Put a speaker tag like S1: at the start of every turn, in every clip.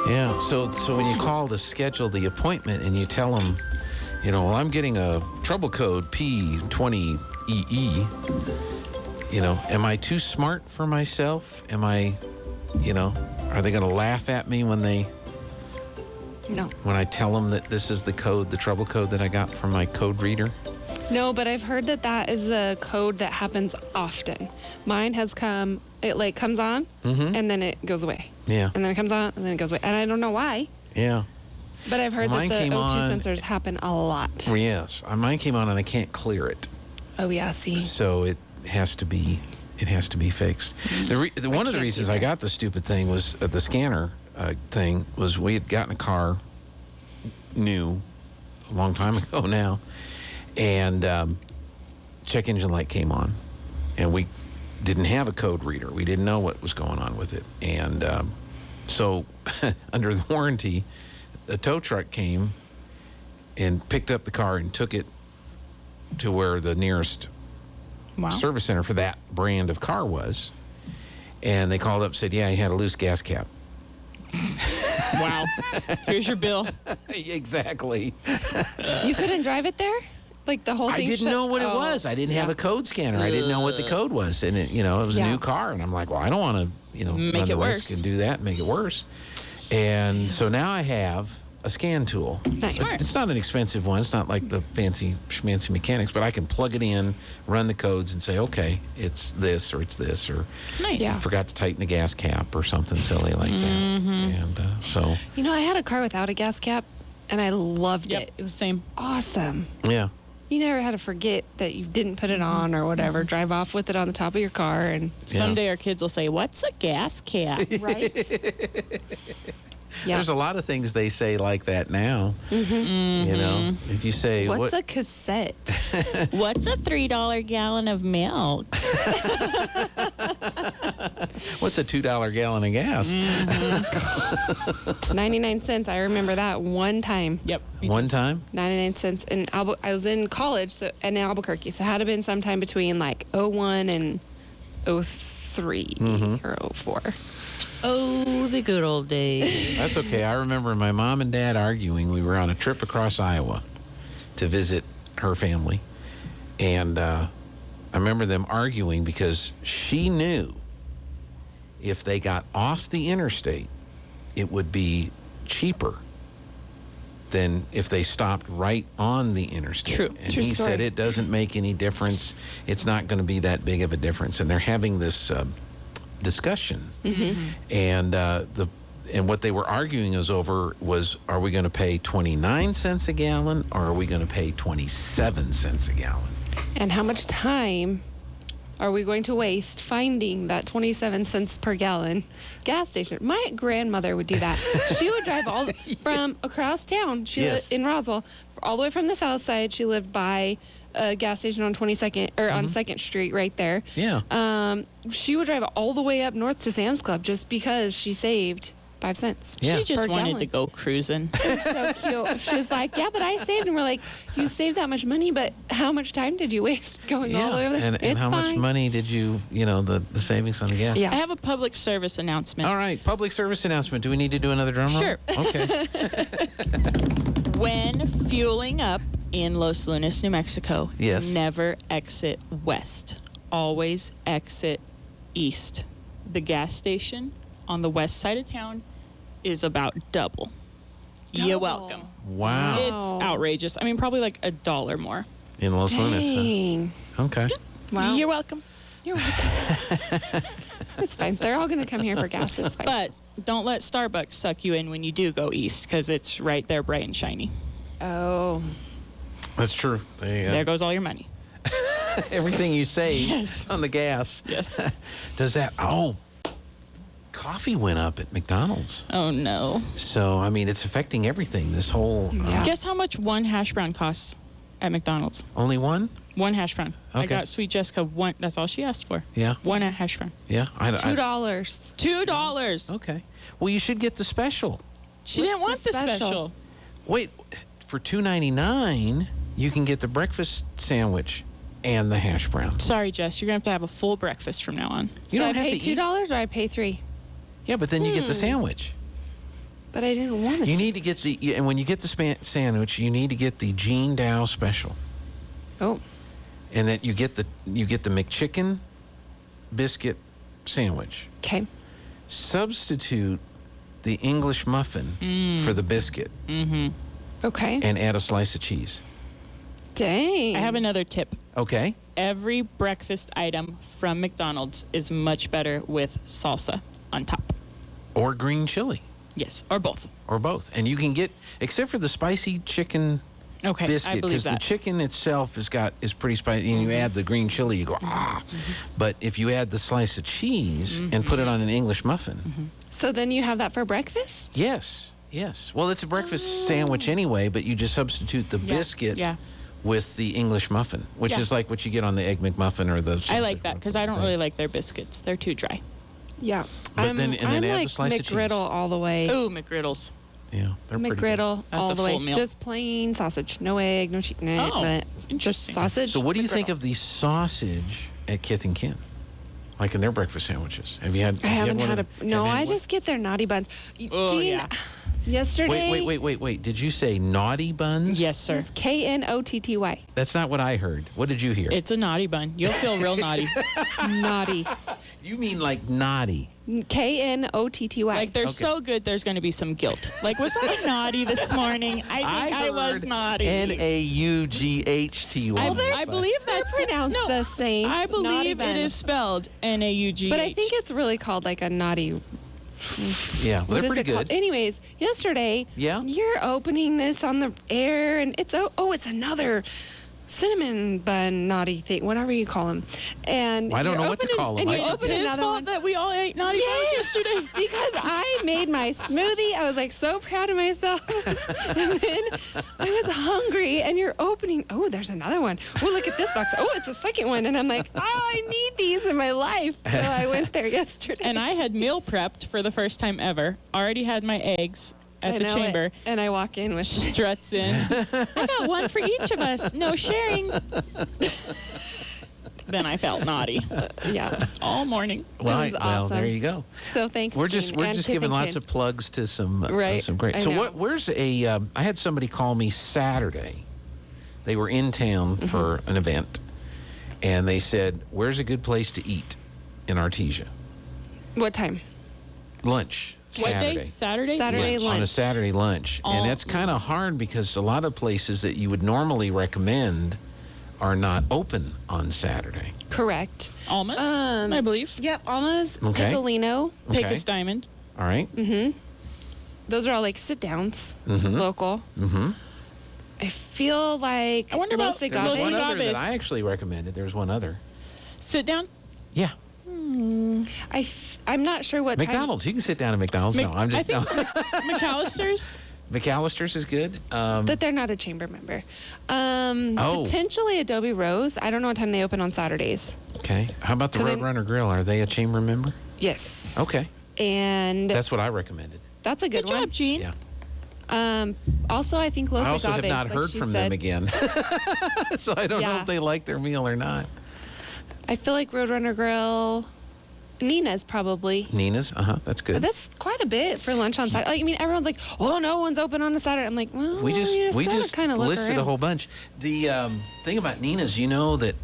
S1: Yeah. So when you call to schedule the appointment and you tell them, well, I'm getting a trouble code P20EE. Am I too smart for myself? Am I, are they going to laugh at me when I tell them that this is the code, the trouble code that I got from my code reader?
S2: No, but I've heard that is a code that happens often. Mine has comes on, and then it goes away.
S1: Yeah.
S2: And then it comes on, and then it goes away. And I don't know why.
S1: Yeah.
S2: But I've heard that the O2 sensors happen a lot.
S1: Yes. Mine came on, and I can't clear it.
S2: Oh, yeah, see.
S1: So it has to be fixed. One of the reasons I got the stupid thing was the scanner thing was we had gotten a car new a long time ago now. And check engine light came on, and we didn't have a code reader. We didn't know what was going on with it. And so under the warranty, the tow truck came and picked up the car and took it to where the nearest service center for that brand of car was. And they called up and said, yeah, he had a loose gas cap.
S3: Wow. Here's your bill.
S1: Exactly.
S2: You couldn't drive it there? Like the whole thing?
S1: I didn't know what it was. I didn't have a code scanner. I didn't know what the code was. And it was a new car. And I'm like, well, I don't want to, run the risk and do that and make it worse. And so now I have a scan tool.
S2: Nice.
S1: It's not an expensive one. It's not like the fancy schmancy mechanics, but I can plug it in, run the codes, and say, okay, it's this, or
S3: nice.
S2: Yeah.
S1: Forgot to tighten the gas cap or something silly like that. And so.
S2: I had a car without a gas cap, and I loved it.
S3: It was the same.
S2: Awesome.
S1: Yeah.
S2: You never had to forget that you didn't put it on or whatever. Drive off with it on the top of your car. And
S3: someday our kids will say, what's a gas cap?
S2: Right? Yeah.
S1: There's a lot of things they say like that now. If you say,
S2: what's a cassette?
S3: What's a $3 gallon of milk?
S1: What's a $2 gallon of gas?
S2: 99 cents. I remember that one time.
S3: Yep.
S1: One time?
S2: 99 cents. And I was in college in Albuquerque, so it had to have been sometime between like 01 and 03 or 04.
S3: Oh, the good old days.
S1: That's okay. I remember my mom and dad arguing. We were on a trip across Iowa to visit her family. And I remember them arguing because she knew if they got off the interstate, it would be cheaper than if they stopped right on the interstate.
S3: True.
S1: And
S2: True
S1: he
S2: story.
S1: said it doesn't make any difference. It's not going to be that big of a difference. And they're having this discussion. And what they were arguing was are we going to pay 29 cents a gallon or are we going to pay 27 cents a gallon?
S2: And how much time are we going to waste finding that 27 cents per gallon gas station? My grandmother would do that. She would drive all from across town. She lived in Roswell, all the way from the south side. She lived by a gas station on 22nd or on 2nd Street right there.
S1: Yeah.
S2: She would drive all the way up north to Sam's Club just because she saved 5 cents.
S1: Yeah.
S3: She just
S2: per
S3: wanted
S2: gallon.
S3: to go cruising.
S2: So cute. She's like, yeah, but I saved. And we're like, you saved that much money, but how much time did you waste going all the way over there?
S1: And how much money did you, the savings on the gas?
S2: Yeah.
S3: I have a public service announcement.
S1: All right, public service announcement. Do we need to do another drum roll?
S3: Sure.
S1: Okay.
S3: When fueling up in Los Lunas, New Mexico,
S1: Yes.
S3: never exit west. Always exit east. The gas station on the west side of town is about double. You're welcome.
S1: Wow.
S3: It's outrageous. I mean, probably like $1 more.
S1: In Los Lunas.
S2: Dang.
S1: Huh? Okay.
S2: Wow.
S3: You're welcome.
S2: You're welcome. It's fine. They're all going to come here for gas. It's fine.
S3: But don't let Starbucks suck you in when you do go east, because it's right there bright and shiny.
S2: Oh.
S1: That's true.
S3: There goes all your money.
S1: Everything you save
S3: Yes.
S1: on the gas.
S3: Yes.
S1: Does that? Oh, coffee went up at McDonald's.
S3: Oh, no.
S1: So, I mean, it's affecting everything. This whole...
S2: Yeah.
S3: Guess how much one hash brown costs at McDonald's?
S1: Only one?
S3: One hash brown. I
S1: Okay.
S3: got Sweet Jessica one. That's all she asked for.
S1: Yeah.
S3: One hash brown.
S1: Yeah.
S2: $2.
S3: $2.
S1: Okay. Well, you should get the special.
S3: She
S2: What's
S3: didn't want
S2: the
S3: the
S2: special?
S3: special.
S1: Wait, for $2.99, you can get the breakfast sandwich and the hash brown.
S3: Sorry, Jess. You're going to have a full breakfast from now on.
S1: You
S2: So
S1: don't
S2: I
S1: have
S2: pay
S1: to eat.
S2: $2 or I pay $3?
S1: Yeah, but then you get the sandwich.
S2: But I didn't want to.
S1: You need to get and when you get the sandwich, you need to get the Jean Dow special.
S2: Oh.
S1: And that you get the McChicken biscuit sandwich.
S2: Okay.
S1: Substitute the English muffin for the biscuit.
S3: Mm-hmm.
S2: Okay.
S1: And add a slice of cheese.
S2: Dang.
S3: I have another tip.
S1: Okay.
S3: Every breakfast item from McDonald's is much better with salsa on top.
S1: Or green chili.
S3: Yes, or both.
S1: Or both. And you can get, except for the spicy chicken
S3: Okay,
S1: biscuit,
S3: I believe
S1: because the
S3: that.
S1: chicken itself is pretty spicy, and you add the green chili, you go, ah. But if you add the slice of cheese and put it on an English muffin.
S2: So then you have that for breakfast?
S1: Yes. Well, it's a breakfast sandwich anyway, but you just substitute the biscuit with the English muffin, which is like what you get on the Egg McMuffin or the...
S3: I like that because I don't really like their biscuits. They're too dry.
S2: Yeah.
S1: But
S2: I'm
S1: then add the
S2: like
S1: slice of cheese.
S2: McGriddle all the way.
S3: Ooh, McGriddles.
S1: Yeah, they're pretty good.
S2: McGriddle
S3: That's
S2: all
S3: a
S2: the way.
S3: full meal.
S2: Just plain sausage. No egg, no cheese. No,
S3: Oh,
S2: but just
S3: interesting.
S2: sausage.
S1: So what do you think
S2: McGriddle.
S1: of the sausage at Kith and Kin? Like in their breakfast sandwiches? Have you had?
S2: I haven't
S1: one
S2: had
S1: of-
S2: a... No,
S1: have you had
S2: I
S1: one?
S2: just get their naughty buns.
S3: Oh,
S2: Gene,
S3: yeah.
S2: Yesterday...
S1: Wait. Did you say naughty buns?
S3: Yes, sir.
S2: It's Knotty.
S1: That's not what I heard. What did you hear?
S3: It's a naughty bun. You'll feel real naughty.
S2: Naughty.
S1: You mean like naughty?
S2: Knotty.
S3: Like they're
S1: Okay.
S3: so good, there's going to be some guilt. Like, was I naughty this morning? I think I was naughty.
S1: Naughtty.
S3: I believe that's
S2: pronounced the same.
S3: I
S2: Naughty
S3: believe it is
S2: buns.
S3: spelled Naugh.
S2: But I think it's really called like a naughty...
S1: Yeah,
S2: What
S1: they're
S2: is
S1: pretty
S2: it called?
S1: good.
S2: Anyways, yesterday,
S1: Yeah?
S2: you're opening this on the air, and it's it's another cinnamon bun naughty thing, whatever you call them. And
S1: Well, I don't
S2: you're
S1: know what to
S2: opening-
S1: call 'em.
S2: And
S1: I
S2: you
S1: forget.
S2: open
S3: it's his
S2: another
S3: fault
S2: one.
S3: that we all ate naughty buns yesterday.
S2: Because I made my smoothie. I was like so proud of myself. And then I was hungry, and you're opening. Oh, there's another one. Oh, look at this box. Oh, it's a second one. And I'm like, I need these in my life. So I went there yesterday.
S3: And I had meal prepped for the first time ever. Already had my eggs at
S2: I
S3: the
S2: know it.
S3: chamber.
S2: And I walk in with
S3: Struts in. I got one for each of us. No sharing. Then I felt naughty
S2: yeah.
S3: all morning.
S1: Well,
S2: was
S1: well,
S2: awesome.
S1: there you go.
S2: So thanks.
S1: We're just
S2: Gene, and
S1: giving
S2: Kith
S1: lots
S2: and
S1: of plugs to some
S2: Right,
S1: some great.
S2: I
S1: So
S2: know.
S1: where's a? I had somebody call me Saturday. They were in town for an event, and they said, "Where's a good place to eat in Artesia?
S2: Kin. What time?
S1: Lunch
S3: What
S1: Saturday."
S3: day? Saturday?
S2: Saturday
S1: On a
S2: lunch.
S1: Saturday lunch,
S3: Oh.
S1: and that's kind of hard because a lot of places that you would normally recommend are not open on Saturday.
S2: Correct.
S3: Almas,
S2: Um,
S3: I believe.
S2: Yep, Alma's,
S1: Okay.
S2: Piccolino.
S1: Okay.
S3: Pecos Diamond.
S1: All right.
S2: Those are all like sit downs,
S1: Mm-hmm.
S2: local.
S1: Mm-hmm.
S2: I feel like
S3: I wonder
S2: Los
S3: about-
S1: There was
S3: Los
S1: one
S2: Agaves.
S1: other that
S3: Agaves.
S1: I actually recommended. There was one other.
S3: Sit down.
S1: Yeah.
S2: I'm not sure what time.
S1: McDonald's. You can sit down at McDonald's.
S3: Mc-
S1: No, I'm just.
S3: I think
S1: no.
S3: McAllister's.
S1: McAllister's is good.
S2: That they're not a chamber member.
S1: Oh.
S2: Potentially Adobe Rose. I don't know what time they open on Saturdays.
S1: Okay. How about the
S2: 'Cause I-
S1: Roadrunner Grill? Are they a chamber member?
S2: Yes.
S1: Okay.
S2: And
S1: That's what I recommended.
S2: that's a good,
S3: Good
S2: one.
S3: job, Gene.
S1: Yeah.
S2: Also, I think Los
S1: I also have
S2: Agaves,
S1: not
S2: like
S1: heard
S2: she
S1: from
S2: said.
S1: them again. So I don't know
S2: Yeah.
S1: if they like their meal or not.
S2: I feel like Roadrunner Grill. Nina's probably.
S1: Nina's. That's good.
S2: That's quite a bit for lunch on Saturday. Like, I mean, everyone's like, "Oh, no one's open on a Saturday." I'm like, "Well,
S1: we just
S2: kind of look
S1: listed
S2: around.
S1: a whole bunch. The thing about Nina's, you know that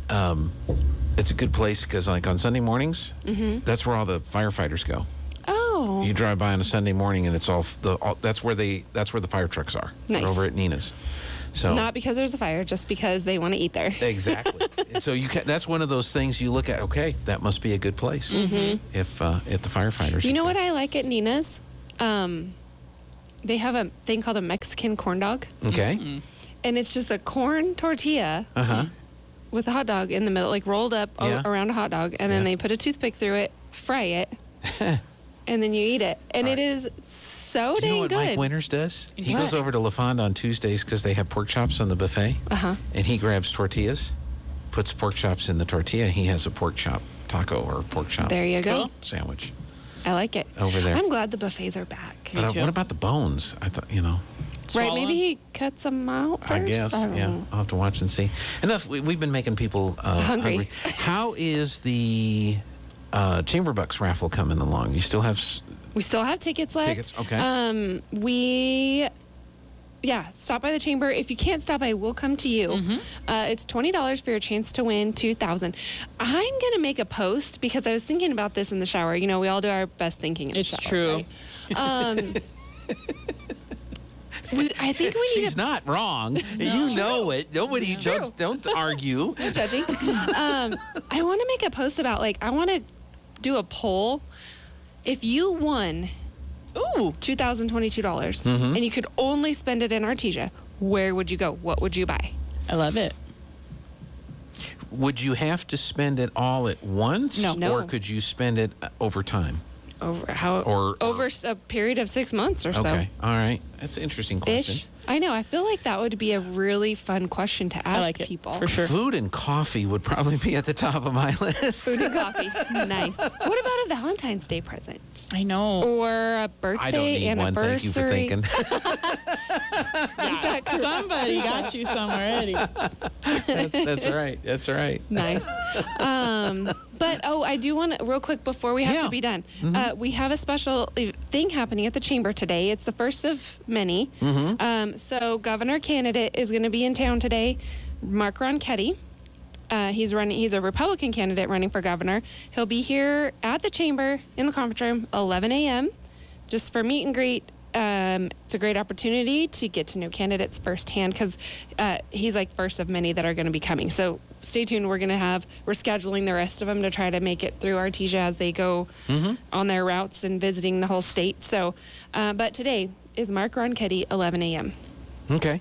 S1: it's a good place because like on Sunday mornings, that's where all the firefighters go.
S2: Oh,
S1: You drive by on a Sunday morning and it's all that's where the fire trucks are. They're
S2: Nice.
S1: over at Nina's. So
S2: not because there's a fire, just because they want to eat there.
S1: exactly. So that's one of those things you look at. Okay, that must be a good place if the firefighters.
S2: You know
S1: are
S2: what
S1: there.
S2: I like at Nina's? They have a thing called a Mexican corn dog,
S1: Okay.
S2: and it's just a corn tortilla with a hot dog in the middle, like rolled up
S1: Yeah.
S2: around a hot dog, and then
S1: Yeah.
S2: they put a toothpick through it, fry it, and then you eat it, and
S1: All
S2: it
S1: right.
S2: is so
S1: Do you know
S2: dang
S1: what
S2: good.
S1: Mike Winters does? He
S2: What?
S1: goes over to La Fonda on Tuesdays because they have pork chops on the buffet, and he grabs tortillas, puts pork chops in the tortilla. He has a pork chop taco or pork chop
S2: There you go.
S3: Cool.
S1: sandwich
S2: I like it.
S1: over there.
S2: I'm glad the buffets are back.
S3: Me
S1: But
S3: too.
S1: what about the bones? I thought,
S2: Right?
S3: Swallow
S2: Maybe
S3: 'em.
S2: he cuts them out first.
S1: I guess.
S2: don't
S1: Yeah,
S2: know.
S1: I'll have to watch and see. Enough. We've been making people hungry. How is the Chamber Bucks raffle coming along? You still have
S2: We still have tickets left.
S1: Tickets, okay.
S2: Stop by the chamber. If you can't stop by, we'll come to you. It's $20 for your chance to win $2,000. I'm gonna make a post because I was thinking about this in the shower. You know, we all do our best thinking in the
S3: It's
S2: shower.
S3: true.
S2: Right? I think we need
S1: She's not wrong. You know it. Nobody,
S2: True.
S1: don't argue.
S2: No judging. I want to make a post about, like, I want to do a poll. If you won $2,022 and you could only spend it in Artesia, where would you go? What would you buy?
S3: I love it.
S1: Would you have to spend it all at once?
S2: No.
S1: Or could you spend it over time?
S2: Over a period of 6 months or so.
S1: Okay. All right. That's an interesting question.
S2: Ish. I know. I feel like that would be a really fun question to ask
S3: I like it,
S2: people.
S3: for sure.
S1: Food and coffee would probably be at the top of my list.
S2: Food and coffee. Nice. What about a Valentine's Day present?
S3: I know.
S2: Or a birthday,
S1: I don't need one. Thank you for
S2: anniversary?
S1: thinking.
S3: Somebody got you some already.
S1: That's right. That's right.
S2: Nice. But, I do want to, real quick before we have
S1: Yeah.
S2: to be done, we have a special thing happening at the chamber today. It's the first of many. So governor candidate is going to be in town today, Mark Ronchetti. He's a Republican candidate running for governor. He'll be here at the chamber in the conference room, 11 a.m., just for meet and greet. It's a great opportunity to get to know candidates firsthand because he's like first of many that are going to be coming. So stay tuned. We're scheduling the rest of them to try to make it through Artesia as they go on their routes and visiting the whole state. So, but today is Mark Ronchetti, 11 a.m.
S1: Okay.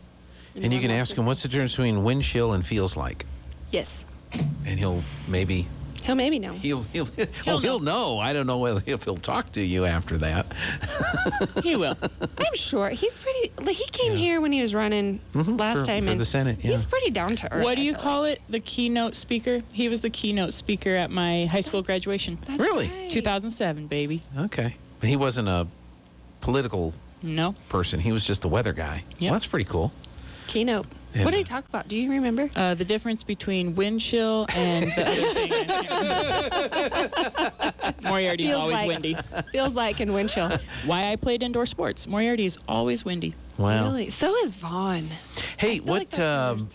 S1: And you can ask him, what's the difference between wind chill and feels like?
S2: Yes.
S1: And he'll maybe
S2: know.
S1: he'll know. I don't know whether if he'll talk to you after that.
S3: He will.
S2: I'm sure he's pretty. Like, he came here when he was running last time
S1: for the Senate. Yeah.
S2: He's pretty down to earth.
S3: What do
S2: I
S3: you
S2: feel
S3: call
S2: like.
S3: it? The keynote speaker? He was the keynote speaker at my high school graduation.
S2: That's
S1: Really?
S2: right.
S3: 2007, baby.
S1: Okay. But he wasn't a political
S3: No.
S1: person. He was just a weather guy.
S3: Yep.
S1: Well, that's pretty cool.
S2: Keynote.
S1: Yeah.
S2: What did he talk about? Do you remember?
S3: The difference between wind chill and the other thing. I can't remember. Moriarty's
S2: Feels
S3: always
S2: like-
S3: windy.
S2: Feels like in wind chill.
S3: Why I played indoor sports. Moriarty's always windy.
S1: Wow.
S2: Really? So is Vaughn.
S1: Hey,
S2: feel like that's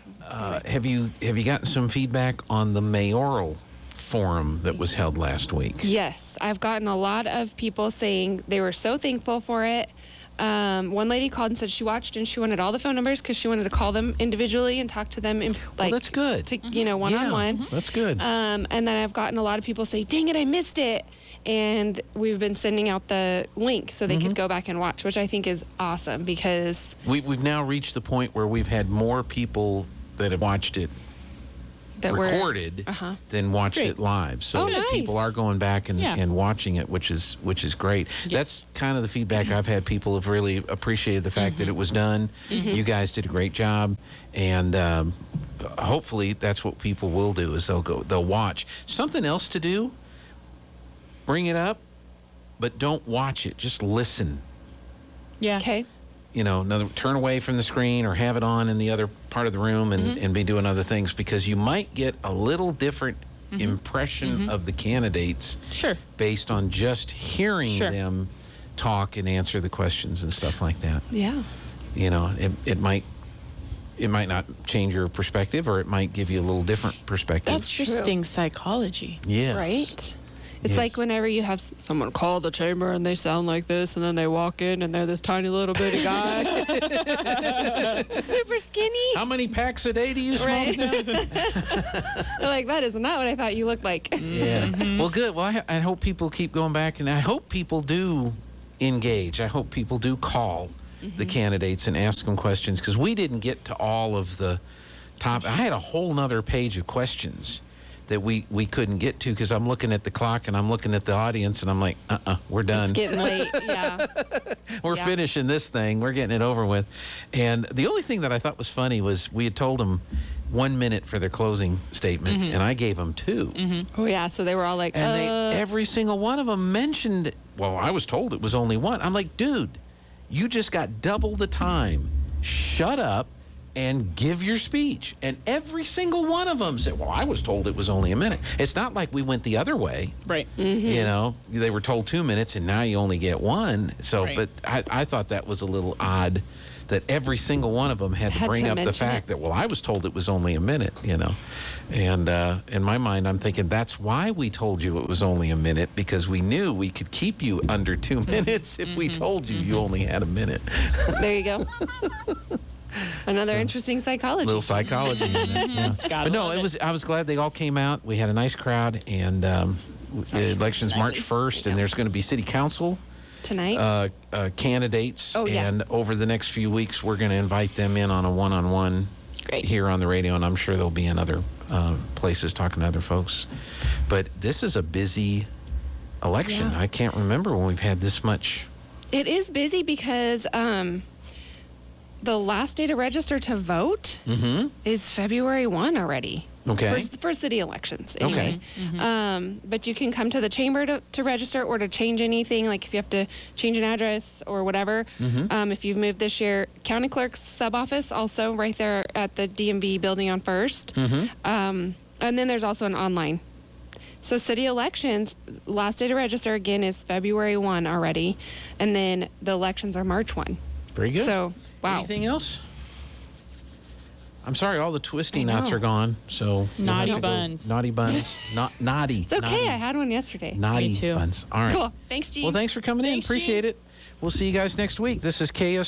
S1: have you gotten some feedback on the mayoral forum that was held last week?
S2: Yes, I've gotten a lot of people saying they were so thankful for it. One lady called and said she watched and she wanted all the phone numbers because she wanted to call them individually and talk to them in, like,
S1: that's good.
S2: to, one-on-one.
S1: Yeah, that's good.
S2: And then I've gotten a lot of people say, dang it, I missed it. And we've been sending out the link so they could go back and watch, which I think is awesome because
S1: We've now reached the point where we've had more people that have watched it
S2: that
S1: recorded than watched
S3: Great.
S1: it live. So
S2: Oh, nice.
S1: people are going back and,
S3: Yeah.
S1: and watching it, which is great. That's kind of the feedback I've had. People have really appreciated the fact that it was done. You guys did a great job, and hopefully that's what people will do is they'll watch. Something else to do, bring it up, but don't watch it. Just listen.
S3: Yeah.
S2: Okay.
S1: Turn away from the screen or have it on in the other part of the room and be doing other things because you might get a little different impression of the candidates
S3: Sure.
S1: based on just hearing
S3: Sure.
S1: them talk and answer the questions and stuff like that.
S2: Yeah.
S1: It might not change your perspective or it might give you a little different perspective.
S3: That's interesting psychology.
S1: Yes.
S2: Right? It's
S1: Yes.
S2: like whenever you have someone call the chamber and they sound like this, and then they walk in and they're this tiny little bitty guy, super skinny.
S1: How many packs a day do you smoke?
S2: Right? They're like, that is not what I thought you looked like.
S1: Yeah. Well, good. Well, I hope people keep going back, and I hope people do engage. I hope people do call the candidates and ask them questions because we didn't get to all of the top. I had a whole nother page of questions that we couldn't get to because I'm looking at the clock and I'm looking at the audience and I'm like, we're done.
S2: It's getting late. Yeah.
S1: We're finishing this thing. We're getting it over with. And the only thing that I thought was funny was we had told them 1 minute for their closing statement, and I gave them 2.
S2: Oh, yeah. So they were all like,
S1: And every single one of them mentioned, well, I was told it was only 1. I'm like, dude, you just got double the time. Shut up. and give your speech. And every single one of them said, well, I was told it was only a minute. It's not like we went the other way.
S3: Right.
S1: You know, they were told 2 minutes and now you only get one. So,
S3: Right.
S1: but I thought that was a little odd that every single one of them had to bring up the fact that, well, I was told it was only a minute, you know. And in my mind, I'm thinking that's why we told you it was only a minute, because we knew we could keep you under 2 minutes if we told you you only had a minute.
S2: There you go. Another interesting psychology.
S1: Little psychology in there. Yeah.
S3: Gotta
S1: But no,
S3: love
S1: I was glad they all came out. We had a nice crowd, and the election's March 1st, and there's going to be city council
S2: Tonight.
S1: candidates.
S2: Oh, yeah.
S1: And over the next few weeks, we're going to invite them in on a one-on-one
S3: Great.
S1: here on the radio, and I'm sure they'll be in other places talking to other folks. But this is a busy election.
S2: Yeah.
S1: I can't remember when we've had this much.
S2: It is busy because the last day to register to vote is February 1 already.
S1: Okay.
S2: For city elections, anyway. But you can come to the chamber to register or to change anything, like if you have to change an address or whatever. If you've moved this year, county clerk's sub office also right there at the DMV building on First. And then there's also an online. So city elections, last day to register again is February 1 already, and then the elections are March 1.
S1: Very good.
S2: So, wow.
S1: Anything else? I'm sorry, all the twisty knots are gone. So we'll
S3: Naughty
S1: have to go-
S3: buns.
S1: Naughty buns. Not naughty.
S2: It's okay. I had one yesterday.
S1: Naughty
S3: Me too.
S1: buns. All right.
S2: Cool. Thanks, G.
S1: Well, thanks for coming in.
S3: Thanks,
S1: Appreciate
S3: G.
S1: it. We'll see you guys next week. This is KS